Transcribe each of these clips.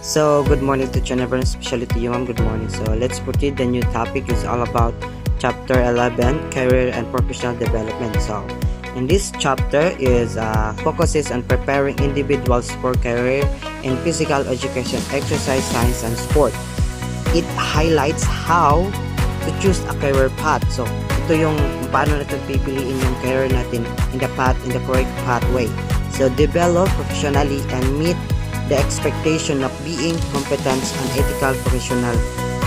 So, good morning to Jennifer, especially to you, ma'am. Good morning. So, let's proceed. The new topic is all about chapter 11, career and professional development. So, in this chapter is focuses on preparing individuals for career in physical education, exercise, science, and sport. It highlights how to choose a career path. So, ito yung paano natin pipiliin yung career natin in the correct pathway. So, develop professionally and meet the expectation of being competent and ethical professional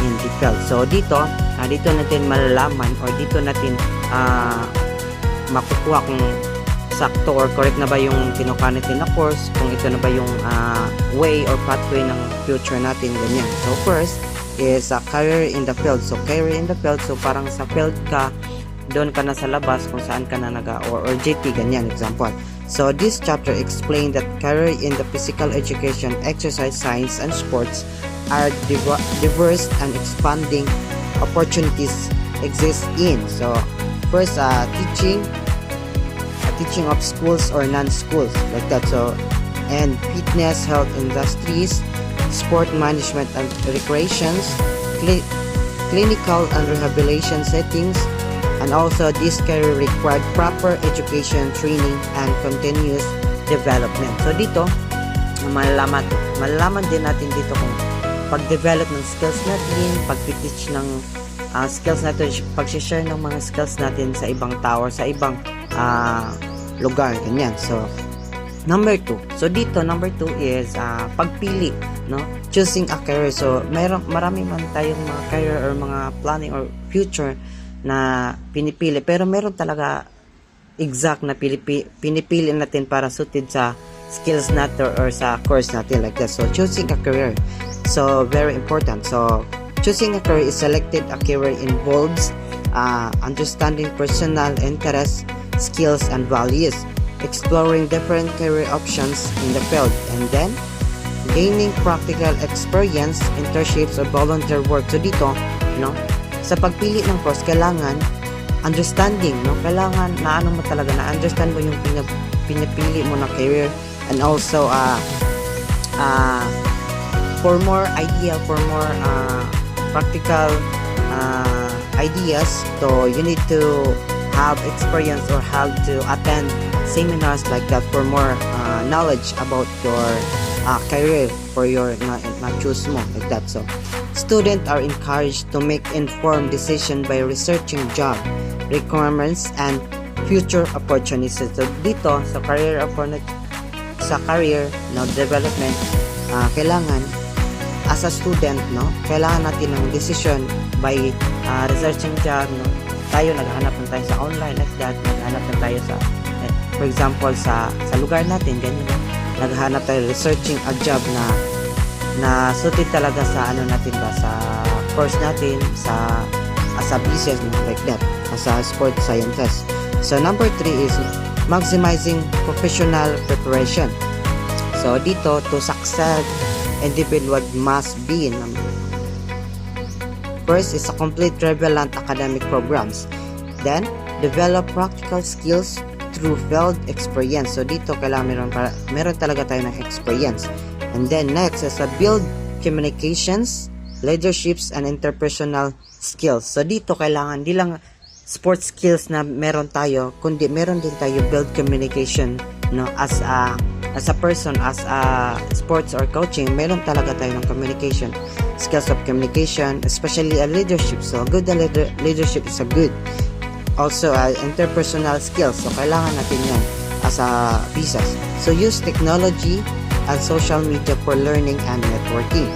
in the field. So dito natin malalaman or dito natin makukuha kung sakto or correct na ba yung kinukuha natin na course, kung ito na ba yung way or pathway ng future natin, ganyan. So first is career in the field. So career in the field, so parang sa field ka, doon ka na sa labas kung saan ka na or GT, ganyan, example. So this chapter explained that career in the physical education, exercise, science, and sports are diverse and expanding opportunities exist in. So first, teaching of schools or non-schools like that. So and fitness, health industries, sport management and recreations, clinical and rehabilitation settings. And also, this career required proper education, training, and continuous development. So, dito, malalaman din natin dito kung pag-develop ng skills natin, pag-teach ng skills natin, pag-share ng mga skills natin sa ibang tao, sa ibang lugar, ganyan. So, number 2. So, dito, number 2 is pagpili, no? Choosing a career. So, marami man tayong mga career or mga planning or future na pinipili, pero meron talaga exact na pinipili natin para suited sa skills natin or sa course natin, like that. So choosing a career, so very important. So choosing a career is selected a career involves understanding personal interests, skills, and values, exploring different career options in the field, and then gaining practical experience, internships, or volunteer work. So dito, sa pagpili ng course, kailangan understanding, kailangan na ano mo talaga, na understand mo yung pinipili mo na career, and also for more idea, for more practical ideas, so you need to have experience or have to attend seminars like that for more knowledge about your career for your na-choose mo, like that. So students are encouraged to make informed decision by researching job requirements and future opportunities. So dito sa career development, kailangan as a student, kailangan natin ng decision by researching job, tayo naghahanap na tayo sa online, like that, naghahanap na tayo sa for example sa lugar natin, ganyan, naghahanap tayo researching a job na suited talaga sa natin ba, sa course natin, as a business, like that, as a sport scientist. So number 3 is maximizing professional preparation. So dito, to succeed, individual must be first is a complete relevant academic programs, then develop practical skills through field experience. So dito kailangan meron talaga tayo ng experience. And then next is build communications, leaderships, and interpersonal skills. So dito kailangan di lang sports skills na meron tayo, kundi meron din tayo build communication, as a person, as a sports or coaching, meron talaga tayo ng communication, skills of communication, especially leadership. So good leadership is a good. Also interpersonal skills. So kailangan natin yan as a business. So use technology and social media for learning and networking.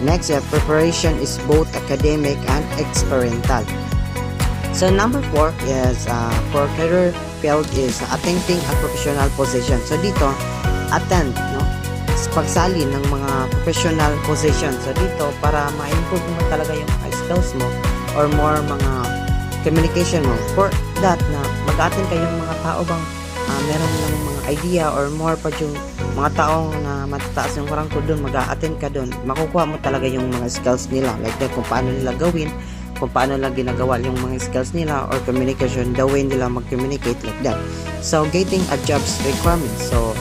Next, preparation is both academic and experiential. So number 4 is for career field is attending a professional position. So dito, attend, pagsali ng mga professional position. So dito, para ma-improve mo talaga yung skills mo or more mga communication mo. For that, na mag-attend kayong mga tao bang meron ng mga idea or more pa yung mga taong na matataas yung rank ko doon, mag-a-attend ka doon, makukuha mo talaga yung mga skills nila, like that, kung paano nila gawin, kung paano nila ginagawa yung mga skills nila or communication, the way nila mag-communicate, like that. So getting a job's requirements. So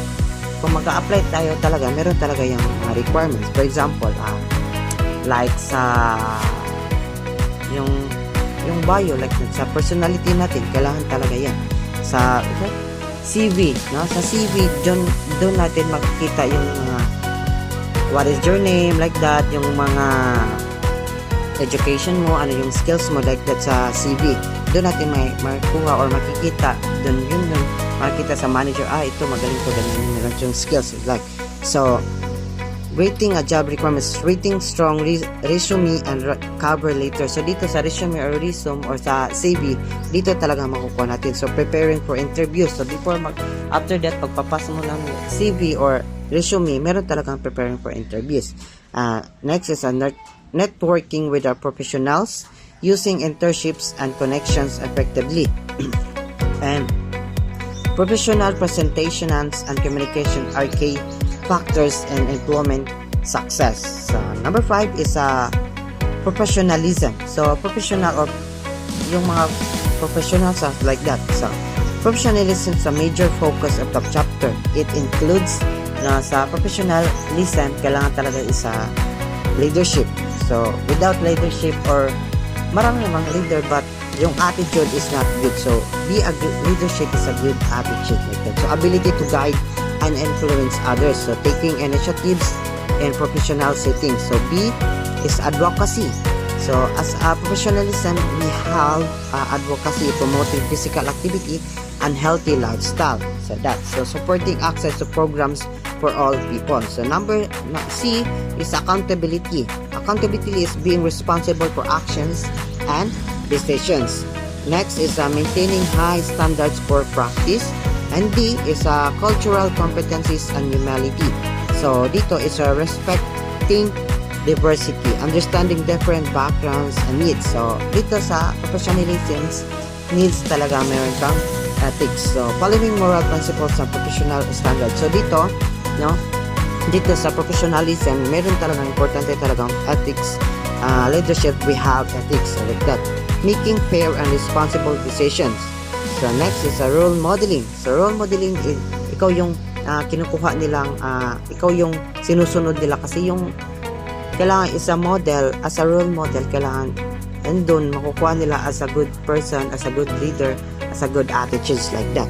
kung mag-a-apply tayo talaga, meron talaga yung mga requirements. For example, like sa yung bio, like sa personality natin, kailangan talaga yan. Sa CV, no? Sa CV, doon natin makikita yung mga what is your name, like that, yung mga education mo, ano yung skills mo, like that sa CV. Doon natin may makuha or makikita, doon yun makikita sa manager, ito magaling to, ganyan meron yung skills, like. So, rating a job requirements, rating strong resume and cover letter. So, dito sa resume or resume or sa CV, dito talaga makukuha natin. So, preparing for interviews. So, after that, pagpapasa mo ng CV or resume, meron talagang preparing for interviews. Next is networking with our professionals, using internships and connections effectively. And professional presentations and communication are key factors in employment success. So, number 5 is professionalism. So, professional or yung mga professionals like that. So, professionalism is a major focus of the chapter. It includes sa professionalism, kailangan talaga isa leadership. So, without leadership or marami namang leader but yung attitude is not good. So, leadership is a good attitude like that. So, ability to guide and influence others. So, taking initiatives in professional settings. So, B is advocacy. So, as a professionalism, we have advocacy promoting physical activity and healthy lifestyle. So, supporting access to programs for all people. So, C is accountability. Accountability is being responsible for actions and decisions. Next is maintaining high standards for practice. And D is cultural competencies and humility. So, dito is respecting diversity, understanding different backgrounds and needs. So, dito sa professionalism needs talaga meron kang ethics. So, following moral principles and professional standards. So, dito sa professionalism, meron talagang importante talagang ethics, leadership, we have ethics, so like that. Making fair and responsible decisions. So, next is role modeling. So, role modeling is, ikaw yung kinukuha nilang, ikaw yung sinusunod nila kasi yung kailangan is a model, as a role model, kailangan and doon makukuha nila as a good person, as a good leader, as a good attitudes like that.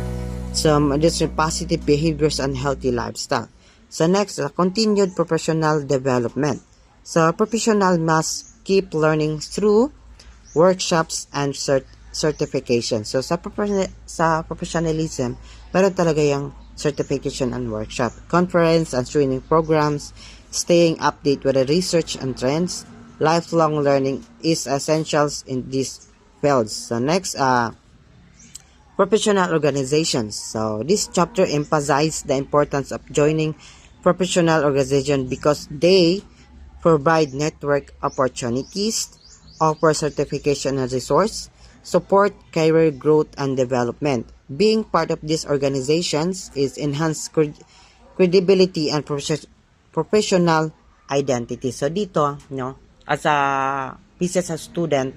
So, this is positive behaviors and healthy lifestyle. So, next, continued professional development. So, professional must keep learning through workshops and certification. So, sa professionalism, meron talaga yung certification and workshop, conference and training programs, staying update with the research and trends, lifelong learning is essentials in these fields. So, next, professional organizations. So, this chapter emphasizes the importance of joining professional organizations because they provide network opportunities, offer certification and resource, support career growth and development. Being part of these organizations is enhanced credibility and professional identity. So dito, as a business student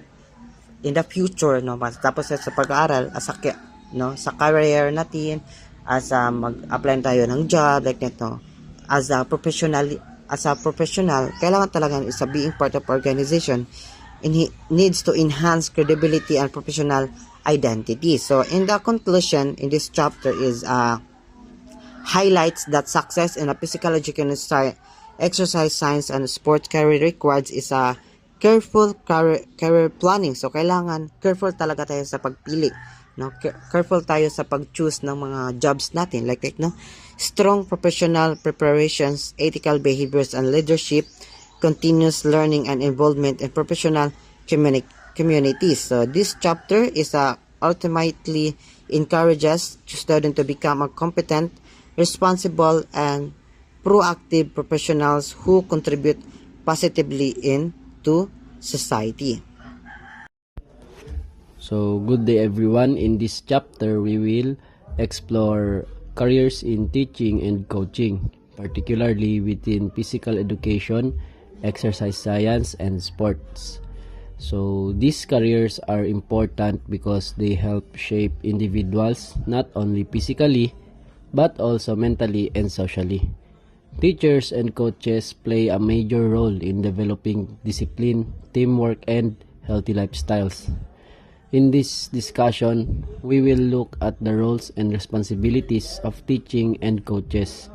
in the future, tapos sa pag-aaral, sa career natin, as mag-apply tayo ng job like that, as a professional, kailangan talaga is being part of organization. And he needs to enhance credibility and professional identity. So, in the conclusion, in this chapter is highlights that success in a physical education, exercise science, and sports career requires is a careful career planning. So, kailangan careful talaga tayo sa pagpili. Careful tayo sa pag-choose ng mga jobs natin. Like that, strong professional preparations, ethical behaviors, and leadership, continuous learning and involvement in professional communities. So this chapter is ultimately encourages students to become a competent, responsible, and proactive professionals who contribute positively into society. So good day everyone. In this chapter we will explore careers in teaching and coaching, particularly within physical education, exercise science, and sports. So these careers are important because they help shape individuals not only physically but also mentally and socially. Teachers and coaches play a major role in developing discipline, teamwork, and healthy lifestyles. In this discussion, we will look at the roles and responsibilities of teaching and coaches,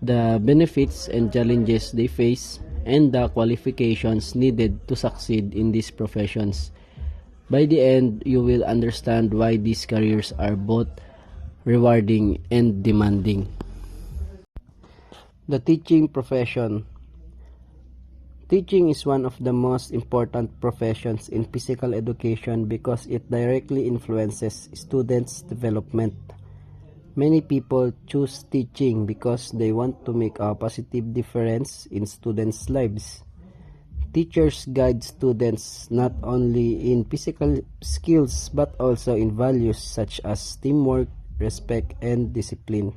the benefits and challenges they face, and the qualifications needed to succeed in these professions. By the end, you will understand why these careers are both rewarding and demanding. The teaching profession. Teaching is one of the most important professions in physical education because it directly influences students' development. Many people choose teaching because they want to make a positive difference in students' lives. Teachers guide students not only in physical skills but also in values such as teamwork, respect, and discipline.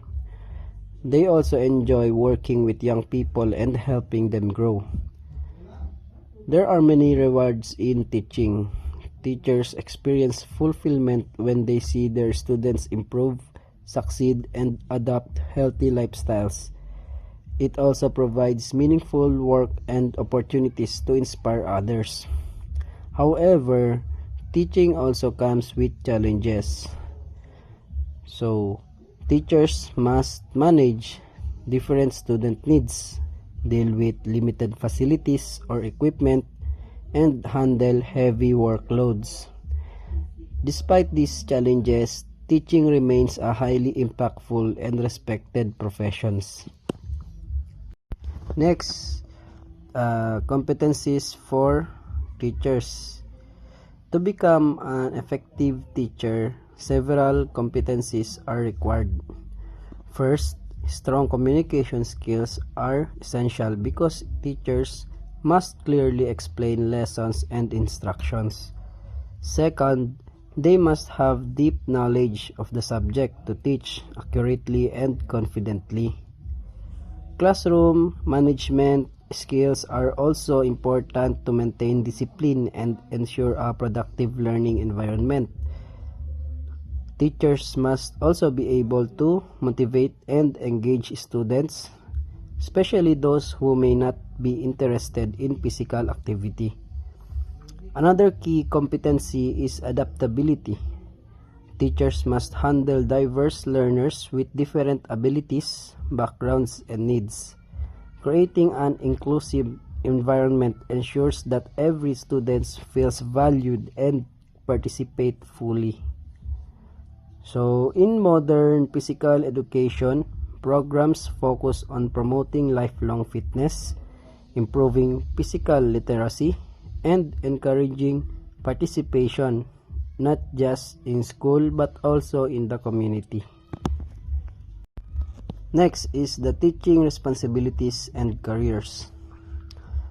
They also enjoy working with young people and helping them grow. There are many rewards in teaching. Teachers experience fulfillment when they see their students improve, succeed, and adopt healthy lifestyles. It also provides meaningful work and opportunities to inspire others. However, teaching also comes with challenges. So, teachers must manage different student needs, deal with limited facilities or equipment, and handle heavy workloads. Despite these challenges, teaching remains a highly impactful and respected profession. Next, competencies for teachers. To become an effective teacher, several competencies are required. First, strong communication skills are essential because teachers must clearly explain lessons and instructions. Second, they must have deep knowledge of the subject to teach accurately and confidently. Classroom management skills are also important to maintain discipline and ensure a productive learning environment. Teachers must also be able to motivate and engage students, especially those who may not be interested in physical activity. Another key competency is adaptability. Teachers must handle diverse learners with different abilities, backgrounds, and needs. Creating an inclusive environment ensures that every student feels valued and participate fully. So, in modern physical education, programs focus on promoting lifelong fitness, improving physical literacy, and encouraging participation not just in school but also in the community. Next is the teaching responsibilities and careers.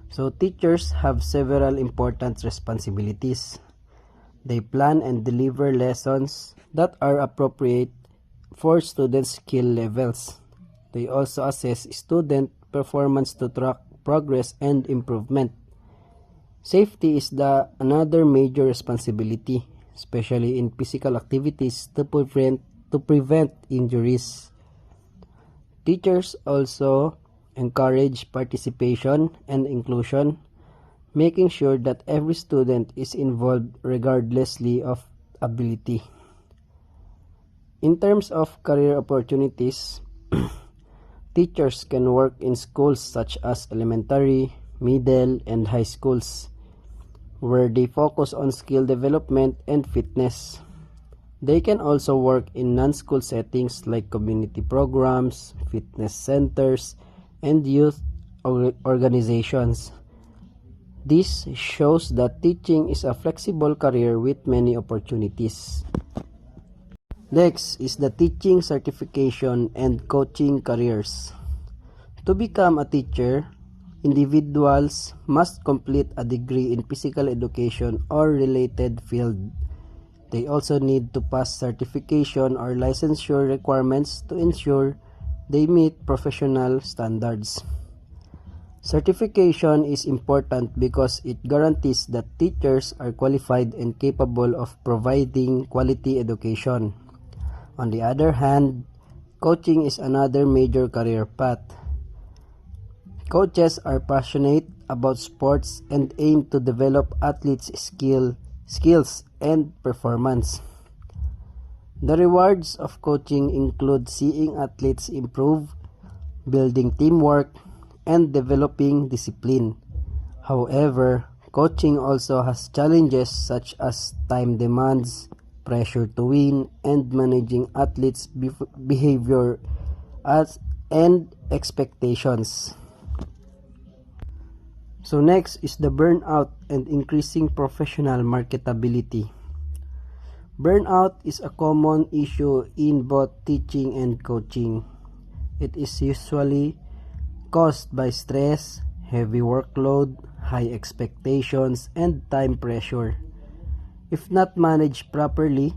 So, teachers have several important responsibilities. They plan and deliver lessons that are appropriate for students' skill levels. They also assess student performance to track progress and improvement. Safety is another major responsibility, especially in physical activities to prevent injuries. Teachers also encourage participation and inclusion, making sure that every student is involved regardlessly of ability. In terms of career opportunities, teachers can work in schools such as elementary, middle, and high schools, where they focus on skill development and fitness. They can also work in non-school settings like community programs, fitness centers, and youth organizations. This shows that teaching is a flexible career with many opportunities. Next is the teaching certification and coaching careers. To become a teacher, individuals must complete a degree in physical education or related field. They also need to pass certification or licensure requirements to ensure they meet professional standards. Certification is important because it guarantees that teachers are qualified and capable of providing quality education. On the other hand, Coaching is another major career path. Coaches are passionate about sports and aim to develop athletes' skills and performance. The rewards of coaching include seeing athletes improve, building teamwork, and developing discipline. However, coaching also has challenges such as time demands, pressure to win, and managing athletes' behavior and expectations. So next is the burnout and increasing professional marketability. Burnout is a common issue in both teaching and coaching. It is usually caused by stress, heavy workload, high expectations, and time pressure. If not managed properly,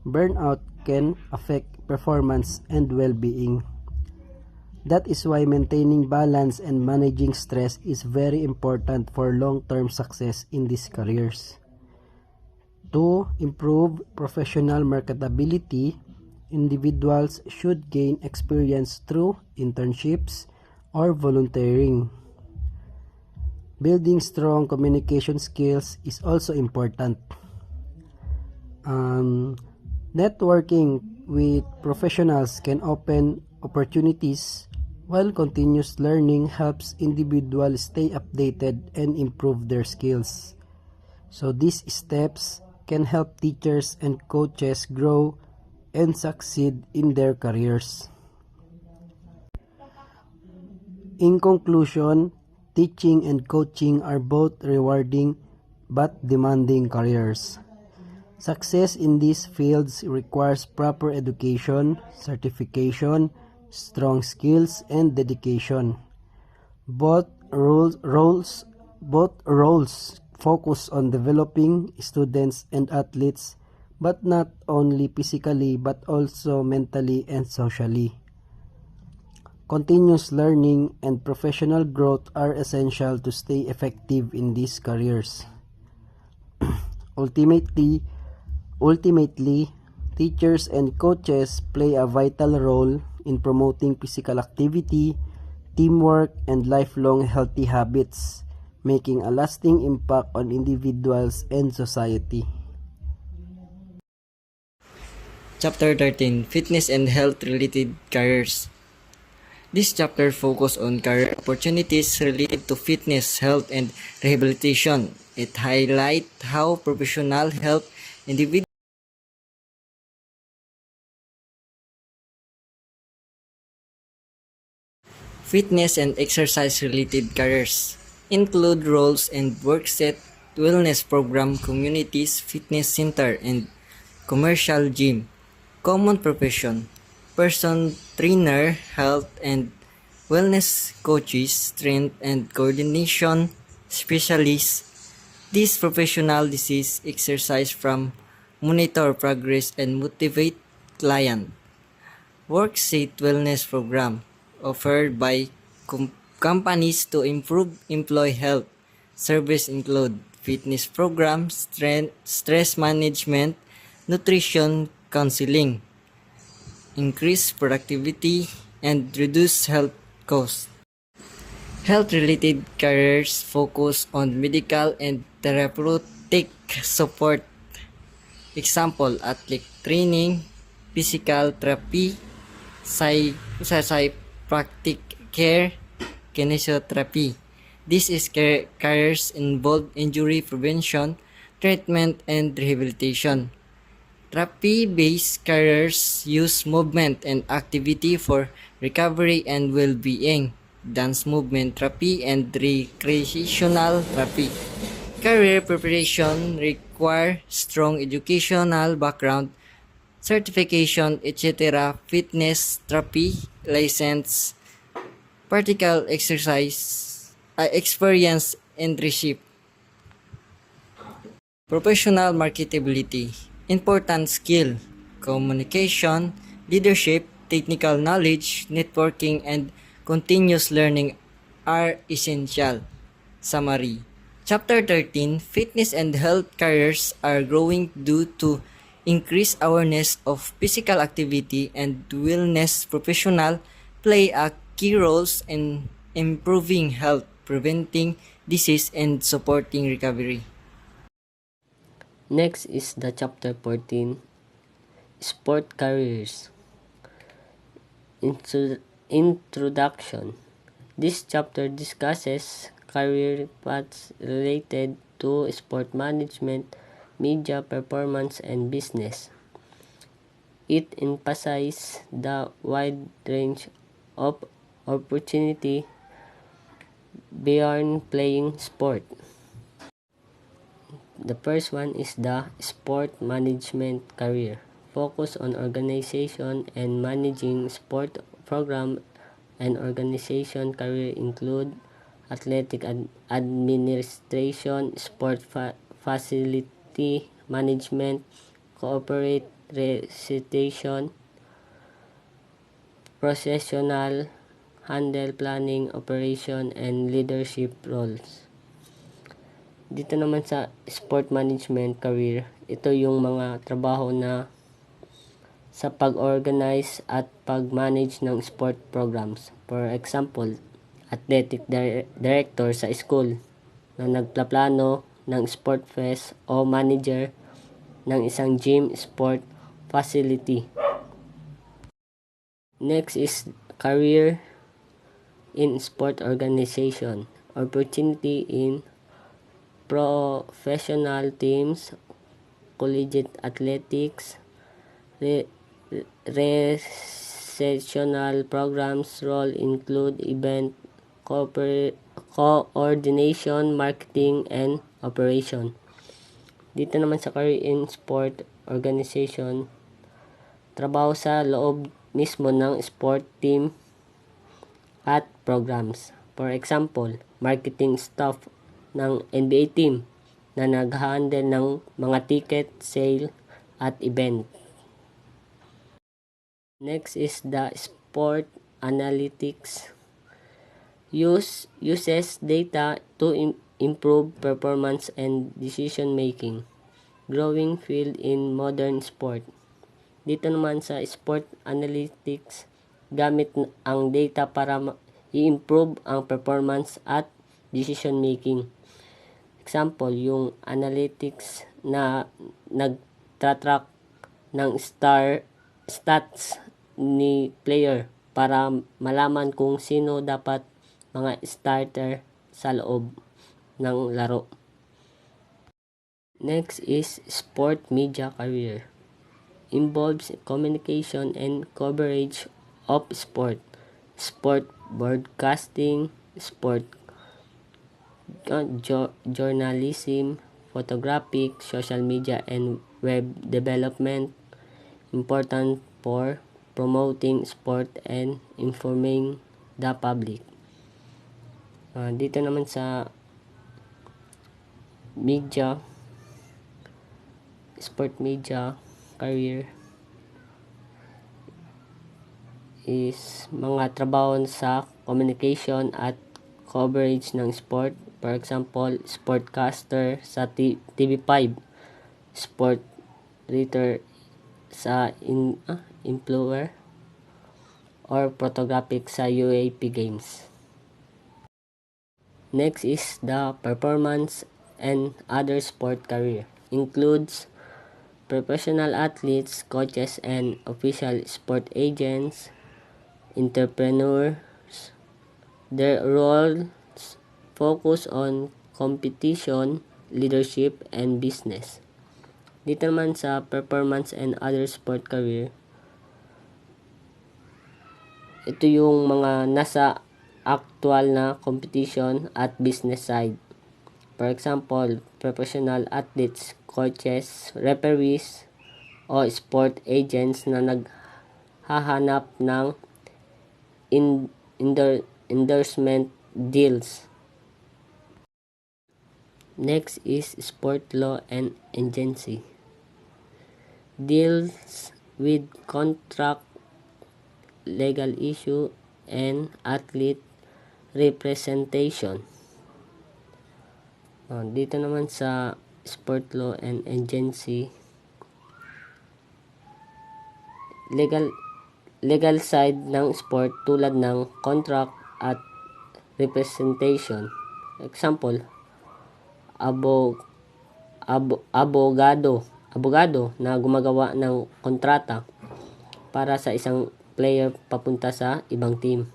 burnout can affect performance and well-being. That is why maintaining balance and managing stress is very important for long-term success in these careers. To improve professional marketability, individuals should gain experience through internships or volunteering. Building strong communication skills is also important. Networking with professionals can open opportunities, while continuous learning helps individuals stay updated and improve their skills. So these steps can help teachers and coaches grow and succeed in their careers. In conclusion, teaching and coaching are both rewarding but demanding careers. Success in these fields requires proper education, certification, strong skills, and dedication. Both roles focus on developing students and athletes, but not only physically but also mentally and socially. Continuous learning and professional growth are essential to stay effective in these careers. Ultimately, teachers and coaches play a vital role in promoting physical activity, teamwork, and lifelong healthy habits, making a lasting impact on individuals and society. Chapter 13: Fitness and Health Related Careers. This chapter focuses on career opportunities related to fitness, health, and rehabilitation. It highlights how professional health individuals fitness and exercise related careers include roles and workset, wellness program, communities, fitness center, and commercial gym. Common profession: person trainer, health and wellness coaches, strength and coordination specialists. These professional disease exercise from monitor progress and motivate client. Worksite wellness program offered by companies to improve employee health. Service include fitness programs, stress management, nutrition counseling, increase productivity, and reduce health costs. Health-related careers focus on medical and therapeutic support. Example, athletic training, physical therapy, chiropractic care, kinesiotherapy. These careers involve injury prevention, treatment, and rehabilitation. Therapy-based careers use movement and activity for recovery and well-being. Dance movement therapy and recreational therapy. Career preparation require strong educational background, certification, etc. Fitness therapy license, practical exercise, experience, internship. Professional marketability. Important skill: communication, leadership, technical knowledge, networking, and continuous learning are essential. Summary. Chapter 13: Fitness and health careers are growing due to increase awareness of physical activity and wellness. Professional play a key roles in improving health, preventing disease, and supporting recovery. Next is the chapter 14, Sport Careers. Introduction. This chapter discusses career paths related to sport management, media, performance, and business. It emphasizes the wide range of opportunity beyond playing sport. The first one is the sport management career. Focus on organization and managing sport program and organization career include athletic administration, sport facility management, corporate recitation, professional handle planning, operation, and leadership roles. Dito naman sa sport management career, ito yung mga trabaho na sa pag-organize at pag-manage ng sport programs. For example, athletic director sa school na nagplaplano ng sport fest o manager ng isang gym sport facility. Next is career in sport organization. Opportunity in professional teams, collegiate athletics, recreational programs. Role include event coordination, marketing, and operation. Dito naman sa career in sport organization, trabaho sa loob mismo ng sport team at programs. For example, marketing staff ng NBA team na nag-handle ng mga ticket sale at event. Next is the sport analytics. Uses data to improve performance and decision making. Growing field in modern sport. Dito naman sa sport analytics, gamit ang data para i-improve ang performance at decision making. Example, yung analytics na nagtatrack ng stats ni player para malaman kung sino dapat mga starter sa loob ng laro. Next is sport media career. Involves communication and coverage of sport, sport broadcasting, sport journalism, photographic, social media, and web development. Important for promoting sport and informing the public. Dito naman sa media, sport media career is mga trabaho sa communication at coverage ng sport. For example, sportcaster sa TV5, sport writer sa influencer, or photographic sa UAP Games. Next is the performance and other sport career. Includes professional athletes, coaches, and official sport agents, entrepreneurs. Their roles focus on competition, leadership, and business. Dito naman sa performance and other sport career, ito yung mga nasa actual na competition at business side. For example, professional athletes, coaches, referees, o sport agents na naghahanap ng endorsement deals. Next is sport law and agency. Deals with contract, legal issue, and athlete representation. Dito naman sa sport law and agency, legal side ng sport tulad ng contract at representation. Example, abogado na gumagawa ng kontrata para sa isang player papunta sa ibang team.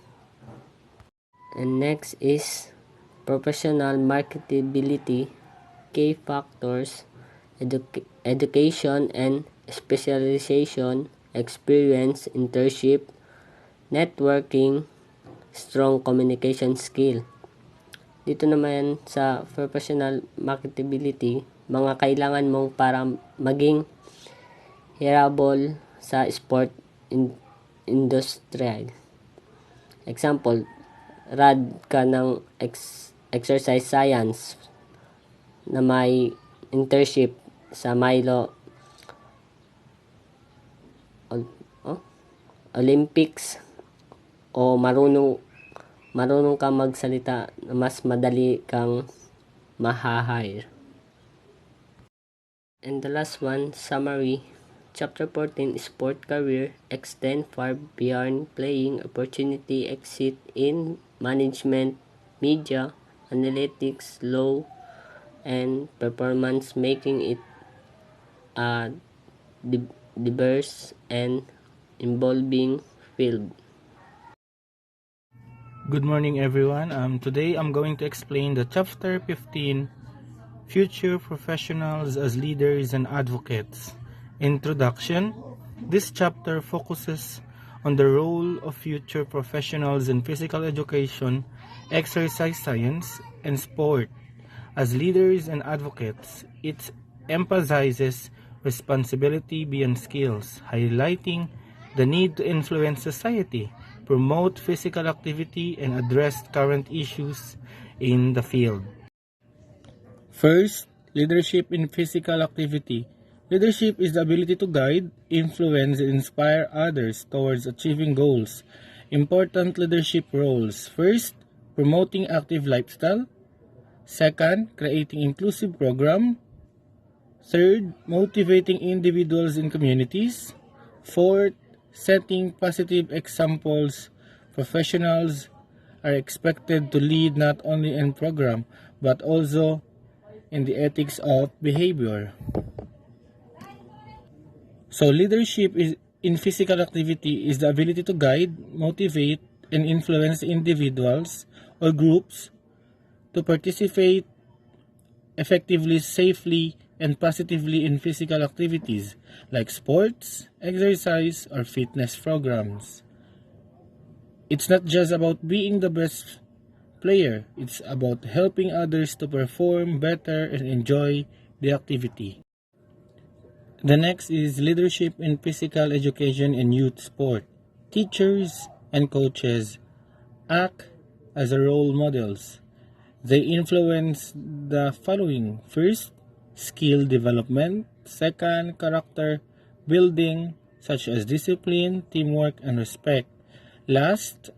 And next is professional marketability, key factors, education and specialization, experience, internship, networking, strong communication skill. Dito naman sa professional marketability, mga kailangan mong para maging hireable sa sport industrial. Example, rad ka ng exercise science na may internship sa Milo Olympics, o marunong ka magsalita, mas madali kang mahahire. And the last one, summary. Chapter 14, Sport Career, extend far beyond playing, opportunity, exit in management, media, analytics, law, and performance, making it a diverse and involving field. Good morning, everyone. Today I'm going to explain the chapter 15, Future Professionals as Leaders and Advocates. Introduction. This chapter focuses on the role of future professionals in physical education, exercise science, and sport as leaders and advocates. It emphasizes responsibility beyond skills, highlighting the need to influence society, promote physical activity, and address current issues in the field. First, leadership in physical activity. Leadership is the ability to guide, influence, and inspire others towards achieving goals. Important leadership roles. First, promoting active lifestyle. Second, creating inclusive program. Third, motivating individuals and communities. Fourth, setting positive examples. Professionals are expected to lead not only in program but also in the ethics of behavior. So leadership in physical activity is the ability to guide, motivate, and influence individuals or groups to participate effectively, safely, and positively in physical activities like sports, exercise, or fitness programs. It's not just about being the best player, it's about helping others to perform better and enjoy the activity. The next is leadership in physical education and youth sport. Teachers and coaches act as role models. They influence the following. First, skill development. Second, character building, such as discipline, teamwork, and respect. Last,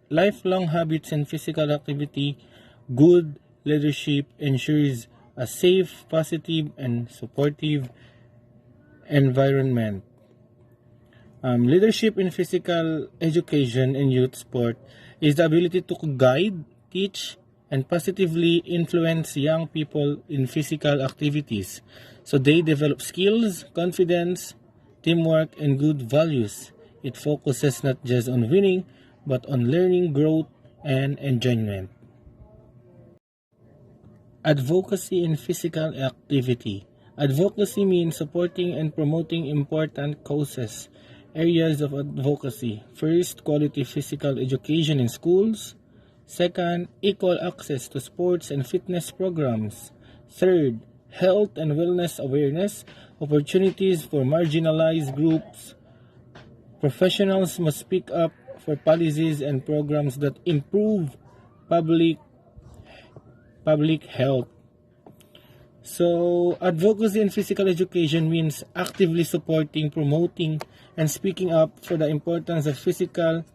lifelong habits and physical activity. Good leadership ensures a safe, positive, and supportive environment. Leadership in physical education and youth sport is the ability to guide, teach, and positively influence young people in physical activities so they develop skills, confidence, teamwork, and good values. It focuses not just on winning but on learning, growth, and enjoyment. Advocacy in physical activity. Advocacy means supporting and promoting important causes. Areas of advocacy. First, quality physical education in schools. Second, equal access to sports and fitness programs. Third, health and wellness awareness, opportunities for marginalized groups. Professionals must speak up for policies and programs that improve public health. So, advocacy in physical education means actively supporting, promoting, and speaking up for the importance of physical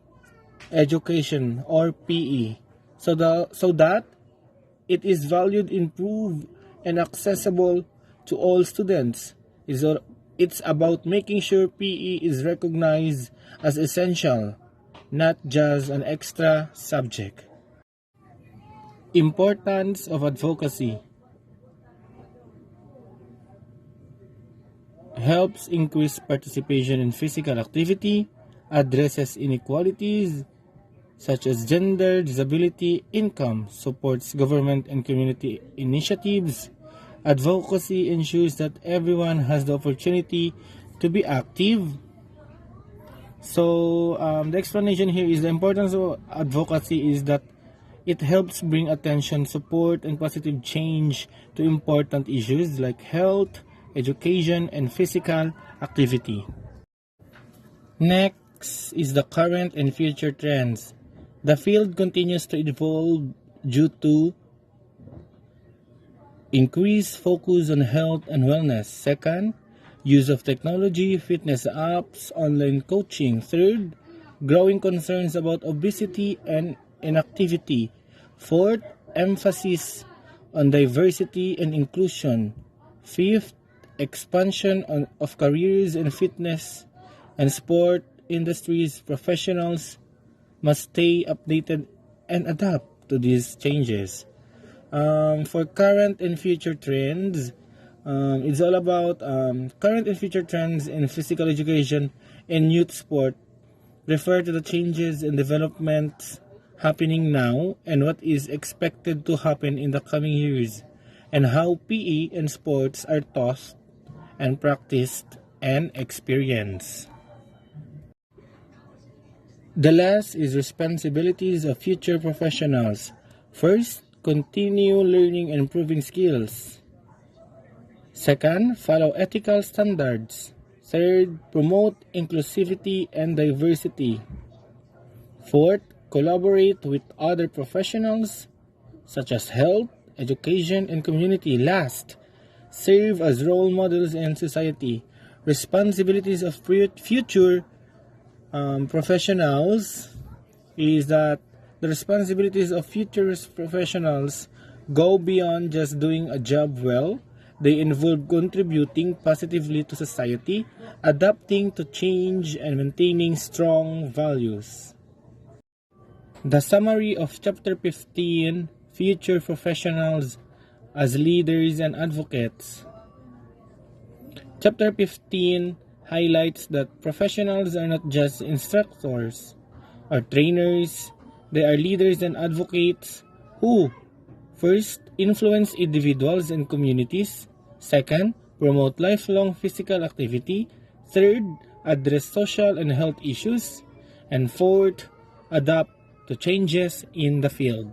education or PE so that it is valued, improved, and accessible to all students. It It's about making sure PE is recognized as essential, not just an extra subject. Importance of advocacy. Helps increase participation in physical activity, addresses inequalities such as gender, disability, income, supports government and community initiatives. Advocacy ensures that everyone has the opportunity to be active. So the explanation here is the importance of advocacy is that it helps bring attention, support, and positive change to important issues like health, education, and physical activity. Next is the current and future trends. The field continues to evolve due to increased focus on health and wellness. Second, use of technology, fitness apps, online coaching. Third, growing concerns about obesity and inactivity. Fourth, emphasis on diversity and inclusion. Fifth, expansion of careers in fitness and sport industries. Professionals must stay updated and adapt to these changes. For current and future trends, it's all about current and future trends in physical education and youth sport. Refer to the changes and developments happening now and what is expected to happen in the coming years, and how PE and sports are taught and practiced and experienced. The last is responsibilities of future professionals. First, continue learning and improving skills. Second, follow ethical standards. Third, promote inclusivity and diversity. Fourth, collaborate with other professionals such as health, education, and community. Last, serve as role models in society. Responsibilities of future professionals is that the responsibilities of future professionals go beyond just doing a job well. They involve contributing positively to society, adapting to change, and maintaining strong values. The summary of Chapter 15, Future Professionals as Leaders and Advocates. Chapter 15 highlights that professionals are not just instructors or trainers, they are leaders and advocates who, first, influence individuals and communities, second, promote lifelong physical activity, third, address social and health issues, and fourth, adapt to changes in the field.